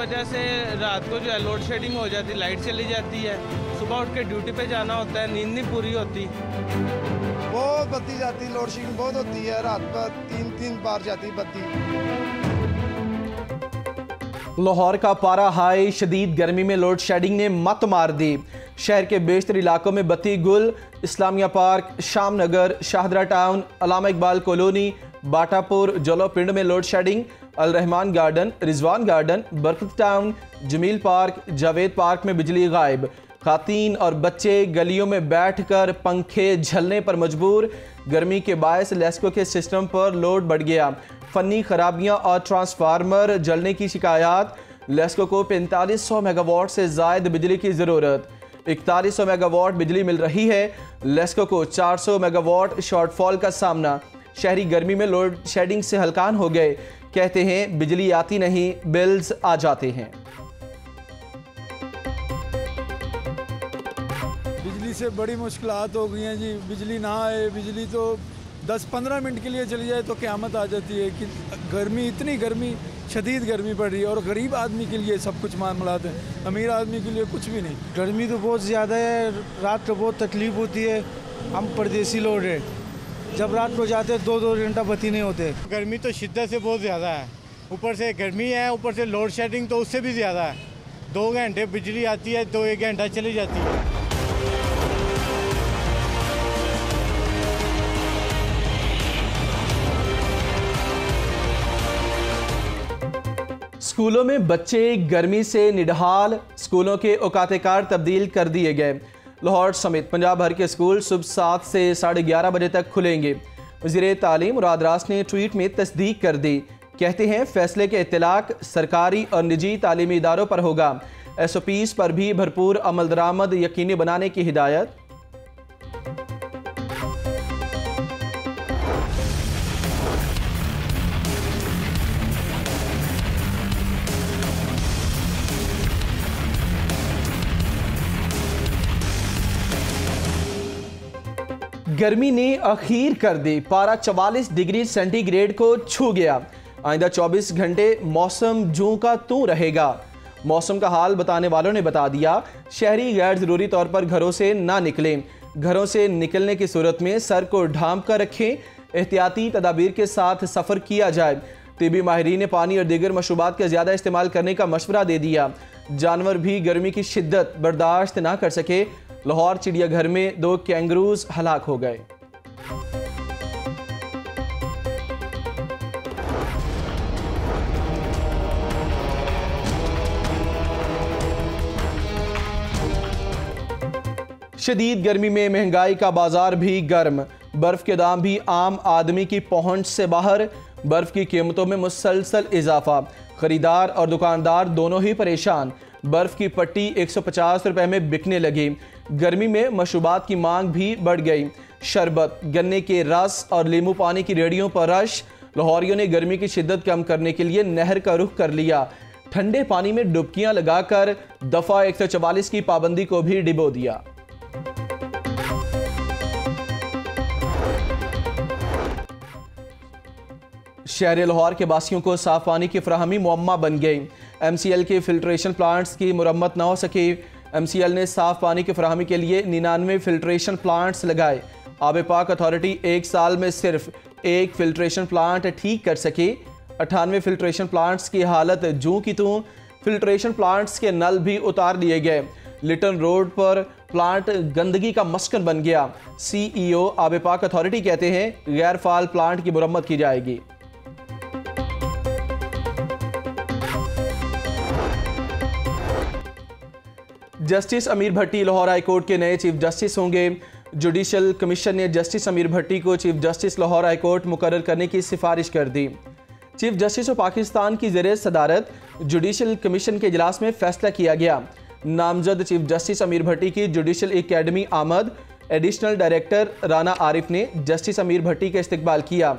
वजह से रात को जो है लोड शेडिंग हो जाती, लाइट चली जाती है, सुबह उठ के ड्यूटी पे जाना होता है, नींद नहीं पूरी होती। बहुत बत्ती जाती, लोड शेडिंग बहुत होती है, रात पर 3 बार जाती बत्ती। लाहौर का पारा हाई, शदीद गर्मी में लोड शेडिंग ने मत मार दी। शहर के बेशतर इलाकों में बत्ती गुल। Islamia park, Sham Nagar, Shahdara town, Allama Iqbal colony, Batapur, Jallo Pind में load shedding. Al Rahman garden, Rizwan garden, Barkat town, Jamil park, Javed park में बिजली गायब। खातीन और बच्चे गलियों में बैठकर पंखे झलने पर मजबूर। गर्मी के बायस लेस्को के सिस्टम पर लोड बढ़ गया। फनी खराबियां और ट्रांसफार्मर जलने की शिकायत। लेस्को को 4500 मेगावाट से ज़ायद बिजली की ज़रूरत। 4100 मेगावाट बिजली मिल रही है। लेस्को को 400 मेगावाट शॉर्टफॉल का सामना। शहरी गर्मी में लोड शेडिंग से हलकान हो गए। कहते हैं बिजली आती नहीं, बिल्स आ जाते हैं। बिजली से बड़ी मुश्किलात हो गई हैं जी। बिजली ना आए, बिजली तो 10-15 मिनट के लिए चली जाए तो क़यामत आ जाती है कि गर्मी, इतनी गर्मी, शदीद गर्मी पड़ रही है। और गरीब आदमी के लिए सब कुछ मामलात हैं, अमीर आदमी के लिए कुछ भी नहीं। गर्मी तो बहुत ज़्यादा है, रात को बहुत तकलीफ होती है। हम परदेसी लोग हैं, जब रात को जाते हैं 2-2 घंटा बत्ती नहीं होते। गर्मी तो शिद्दत से बहुत ज़्यादा है, ऊपर से गर्मी है, ऊपर से लोड शेडिंग तो उससे भी ज़्यादा है। 2 घंटे बिजली आती है तो 1 घंटा चली जाती है। स्कूलों में बच्चे गर्मी से निढाल। स्कूलों के औकात-ए-कार तब्दील कर दिए गए। लाहौर समेत पंजाब भर के स्कूल सुबह 7 से 11:30 बजे तक खुलेंगे। वज़ीर तालीम मुराद रास ने ट्वीट में तस्दीक कर दी। कहते हैं फैसले के इत्तलाक सरकारी और निजी तालीमी इदारों पर होगा। SOPs पर भी भरपूर अमल दरामद यकीनी बनाने की हिदायत। गर्मी ने अखीर कर दी। पारा 44 डिग्री सेंटीग्रेड को छू गया। आइंदा 24 घंटे मौसम जूं का तू रहेगा। मौसम का हाल बताने वालों ने बता दिया, शहरी गैर ज़रूरी तौर पर घरों से ना निकलें। घरों से निकलने की सूरत में सर को ढांप कर रखें। एहतियाती तदाबीर के साथ सफ़र किया जाए। तिबी माहिरीन ने पानी और दीगर मशरूबात का ज़्यादा इस्तेमाल करने का मशवरा दे दिया। जानवर भी गर्मी की शिद्दत बर्दाश्त ना कर सके। लाहौर चिड़ियाघर में 2 कैंगरूज हलाक हो गए। शदीद गर्मी में महंगाई का बाजार भी गर्म। बर्फ के दाम भी आम आदमी की पहुंच से बाहर। बर्फ की कीमतों में मुसलसल इजाफा। खरीदार और दुकानदार दोनों ही परेशान। बर्फ की पट्टी 150 रुपए में बिकने लगी। गर्मी में मशरूबात की मांग भी बढ़ गई। शरबत, गन्ने के रस और नींबू पानी की रेहड़ियों पर रश। लाहौरियों ने गर्मी की शिद्दत कम करने के लिए नहर का रुख कर लिया। ठंडे पानी में डुबकियां लगाकर दफा 144 की पाबंदी को भी डिबो दिया। शहर लाहौर के बासियों को साफ पानी की फराहमी मुअम्मा बन गई। MCL के फिल्ट्रेशन प्लांट्स की मुरम्मत न हो सकी। MCL ने साफ पानी की फराहमी के लिए 99 फिल्ट्रेशन प्लांट्स लगाए। आब पाक अथॉरिटी 1 साल में सिर्फ 1 फिल्ट्रेशन प्लांट ठीक कर सकी। 98 फिल्ट्रेशन प्लांट्स की हालत जूं की तूं। फिल्ट्रेशन प्लांट्स के नल भी उतार लिए गए। लिटन रोड पर प्लांट गंदगी का मस्कन बन गया। CEO आब पाक अथॉरिटी कहते हैं गैर फाल प्लांट की मुरम्मत की जाएगी। जस्टिस अमीर भट्टी लाहौर हाई कोर्ट के नए चीफ जस्टिस होंगे। जुडिशल कमीशन ने जस्टिस अमीर भट्टी को chief justice Lahore high court मुकर्रर करने की सिफारिश कर दी। चीफ जस्टिस ऑफ पाकिस्तान की ज़ेरे सदारत जुडिशल कमीशन के इजलास में फैसला किया गया। नामजद चीफ जस्टिस अमीर भट्टी की जुडिशल एकेडमी आमद। एडिशनल डायरेक्टर राना आरिफ ने जस्टिस अमीर भट्टी का इस्तकबाल किया।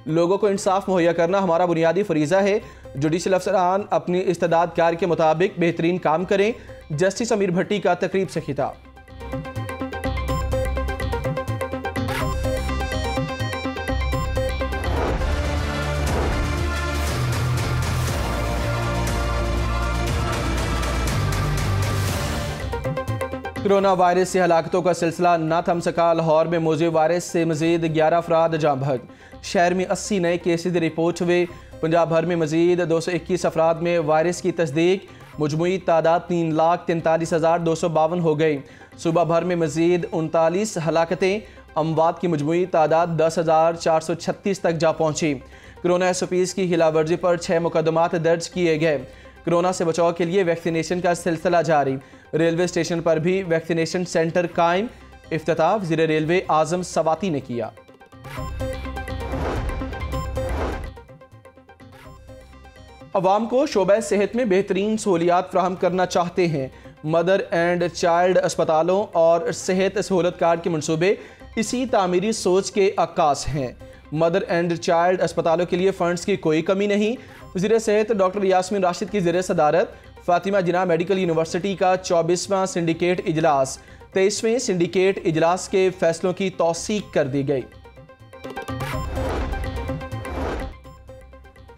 लोगों को इंसाफ मुहैया करना हमारा बुनियादी फरीज़ा है। जुडिशल अफसरान अपनी इस्तेदाद कार के मुताबिक बेहतरीन काम करें। जस्टिस अमीर भट्टी का तकरीब से खिताब। कोरोना वायरस से हलाकतों का सिलसिला न थम सका। लाहौर में मोज़े वायरस से मजीद 11 अफराद जाँ बहक। शहर में 80 नए केसेज रिपोर्ट हुए। पंजाब भर में मजीद 221 अफराद में वायरस की तस्दीक। मजमूई तादाद 3,43,252 हो गई। सूबा भर में मजीद 39 हलाकतें। अमवात की मजमूई तादाद 10,436 तक जा पहुँची। कोरोना SOPs की खिलाफवर्जी पर 6 मुकदमात दर्ज किए गए। कोरोना से बचाव के लिए वैक्सीनेशन का सिलसिला जारी। रेलवे स्टेशन पर भी वैक्सीनेशन सेंटर कायम। इफ्तिताह वज़ीर रेलवे आज़म सवाती ने किया। अवाम को शोबा सेहत में बेहतरीन सहूलियात फ्राहम करना चाहते हैं। मदर एंड चाइल्ड अस्पतालों और सेहत सहूलत कार्ड के मनसूबे इसी तामीरी सोच के अक्कास हैं। मदर एंड चाइल्ड अस्पतालों के लिए फंड्स की कोई कमी नहीं। वज़ीर सेहत डॉक्टर यास्मीन राशिद की ज़ेर सदारत फातिमा जिन्ना मेडिकल यूनिवर्सिटी का 24वां सिंडिकेट इजलास 23वें सिंडिकेट इजलास के फैसलों की तौसीक कर दी गई।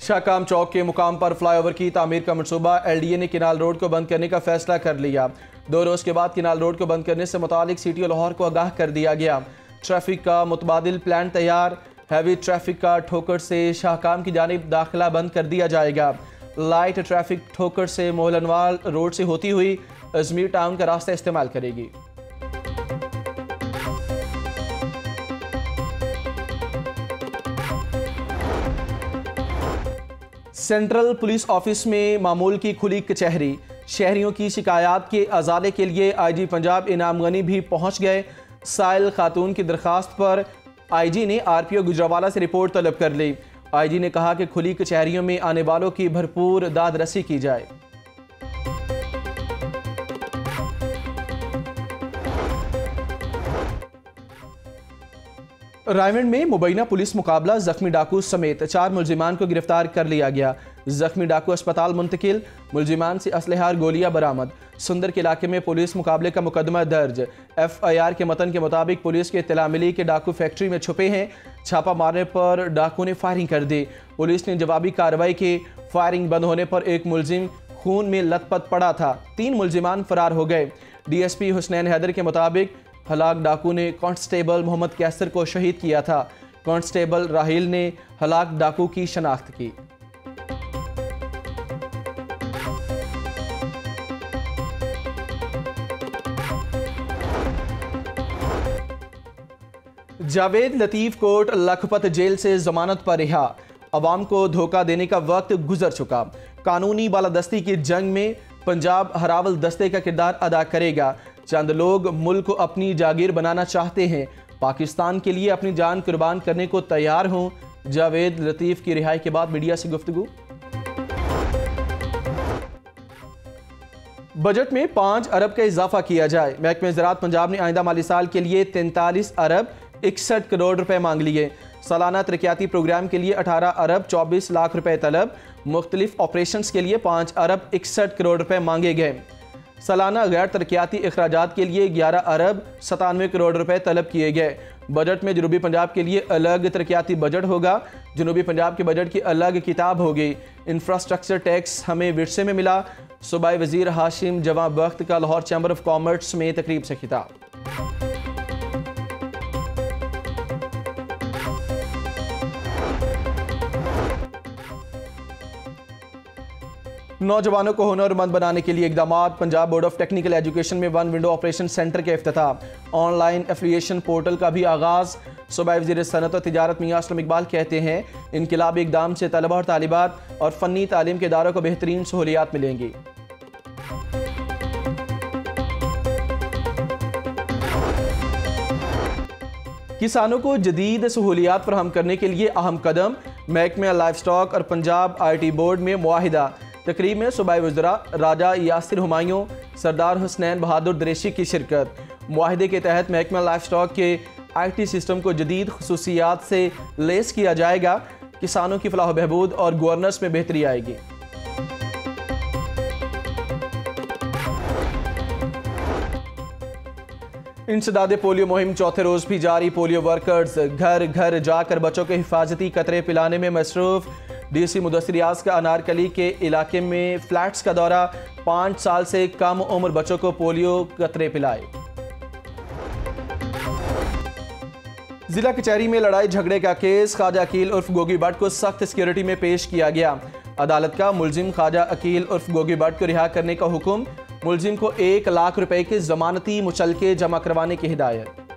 शाहकाम चौक के मुकाम पर फ्लाईओवर की तामीर का मनसूबा। LDA ने किनाल रोड को बंद करने का फैसला कर लिया। 2 रोज़ के बाद किनाल रोड को बंद करने से मुतालिक CTO लाहौर को आगाह कर दिया गया। ट्रैफिक का मुतबादिल प्लान तैयार। हैवी ट्रैफिक का ठोकर से शाहकाम की जानिब दाखिला बंद कर दिया जाएगा। लाइट ट्रैफिक ठोकर से मोहलनवाल रोड से होती हुई अजमेर टाउन का रास्ता इस्तेमाल करेगी। सेंट्रल पुलिस ऑफिस में मामूल की खुली कचहरी। शहरियों की शिकायत के अजाले के लिए IG पंजाब इनाम गनी भी पहुंच गए। साइल खातून की दरखास्त पर IG ने RPO गुजरावाला से रिपोर्ट तलब कर ली। IG ने कहा कि खुली कचहरियों में आने वालों की भरपूर दाद रसी की जाए। रायवंड में मुबैना पुलिस मुकाबला। जख्मी डाकू समेत 4 मुलजिमान को गिरफ्तार कर लिया गया। जख्मी डाकू अस्पताल मुंतकिल। मुलजिमान से असलहा और गोलियां बरामद। सुंदर के इलाके में पुलिस मुकाबले का मुकदमा दर्ज। FIR के मतन के मुताबिक पुलिस के इत्तला मिली कि डाकू फैक्ट्री में छुपे हैं। छापा मारने पर डाकू ने फायरिंग कर दी। पुलिस ने जवाबी कार्रवाई की। फायरिंग बंद होने पर एक मुलजिम खून में लथपथ पड़ा था। 3 मुलजिमान फरार हो गए। DSP हुसनैन हैदर के मुताबिक हलाक डाकू ने कांस्टेबल मोहम्मद कैसर को शहीद किया था। कांस्टेबल राहिल ने हलाक डाकू की शनाख्त की। जावेद लतीफ कोट लखपत जेल से जमानत पर रिहा। अवाम को धोखा देने का वक्त गुजर चुका। कानूनी बालादस्ती की जंग में पंजाब हरावल दस्ते का किरदार अदा करेगा। चंद लोग मुल्क को अपनी जागीर बनाना चाहते हैं। पाकिस्तान के लिए अपनी जान कुर्बान करने को तैयार हों। जावेद लतीफ की रिहाई के बाद मीडिया से गुफ्तगू। बजट में 5 अरब का इजाफा किया जाए। महकमे ज़राअत पंजाब ने आइंदा माली साल के लिए 43 अरब 61 करोड़ रुपए मांग लिए। सालाना तरक्याती प्रोग्राम के लिए 18 अरब 24 लाख रुपए तलब। मुख्तलिफ ऑपरेशंस के लिए 5 अरब 61 करोड़ रुपए मांगे गए। सालाना गैर तरक्याती अखराजात के लिए 11 अरब 97 करोड़ रुपए तलब किए गए। बजट में जनूबी पंजाब के लिए अलग तरक्याती बजट होगा। जनूबी पंजाब के बजट की अलग किताब होगी। इंफ्रास्ट्रक्चर टैक्स हमें विरसे में मिला। सूबाई वजीर हाशिम जवां बख्त का लाहौर चैम्बर ऑफ कॉमर्स में तकरीब से खिताब। नौजवानों को हुनरमंद बनाने के लिए इकदाम। Punjab board of technical education में 1 विंडो ऑपरेशन सेंटर के इफ्तिताह। ऑनलाइन एफिलिएशन पोर्टल का भी आगाज। सूबाई वज़ीर सनअत और तिजारत मियां असलम इकबाल कहते हैं इनकलाबी इकदाम से तलबा और तालिबात और फ़न्नी तालीम के इदारों को बेहतरीन सहूलियात मिलेंगी। किसानों को जदीद सहूलियात फराहम करने के लिए अहम कदम। महकमा लाइफ स्टॉक और पंजाब IT बोर्ड में मुआहिदा। तकरीब में सूबाई वज़रा राजा यासिर हुमायूं, सरदार हुसनैन बहादुर दरेशी की शिरकत। मुआहिदे के तहत महकमा लाइफ स्टॉक के IT सिस्टम को जदीद खसूसियात से लेस किया जाएगा। किसानों की फलाह बहबूद और गवर्नेंस में बेहतरी आएगी। इंसदादे पोलियो मुहिम चौथे रोज भी जारी। पोलियो वर्कर्स घर घर जाकर बच्चों को हिफाजती कतरे पिलाने में मसरूफ। DC मुदस्सिर रियाज का अनारकली के इलाके में फ्लैट्स का दौरा। 5 साल से कम उम्र बच्चों को पोलियो कतरे पिलाए। जिला कचहरी में लड़ाई झगड़े का केस ख्वाजा अकील उर्फ गोगी भट्ट को सख्त सिक्योरिटी में पेश किया गया। अदालत का मुलजिम ख्वाजा अकील उर्फ गोगी भट्ट को रिहा करने का हुक्म। मुलजिम को 1 लाख रुपए के जमानती मुचलके जमा करवाने की हिदायत।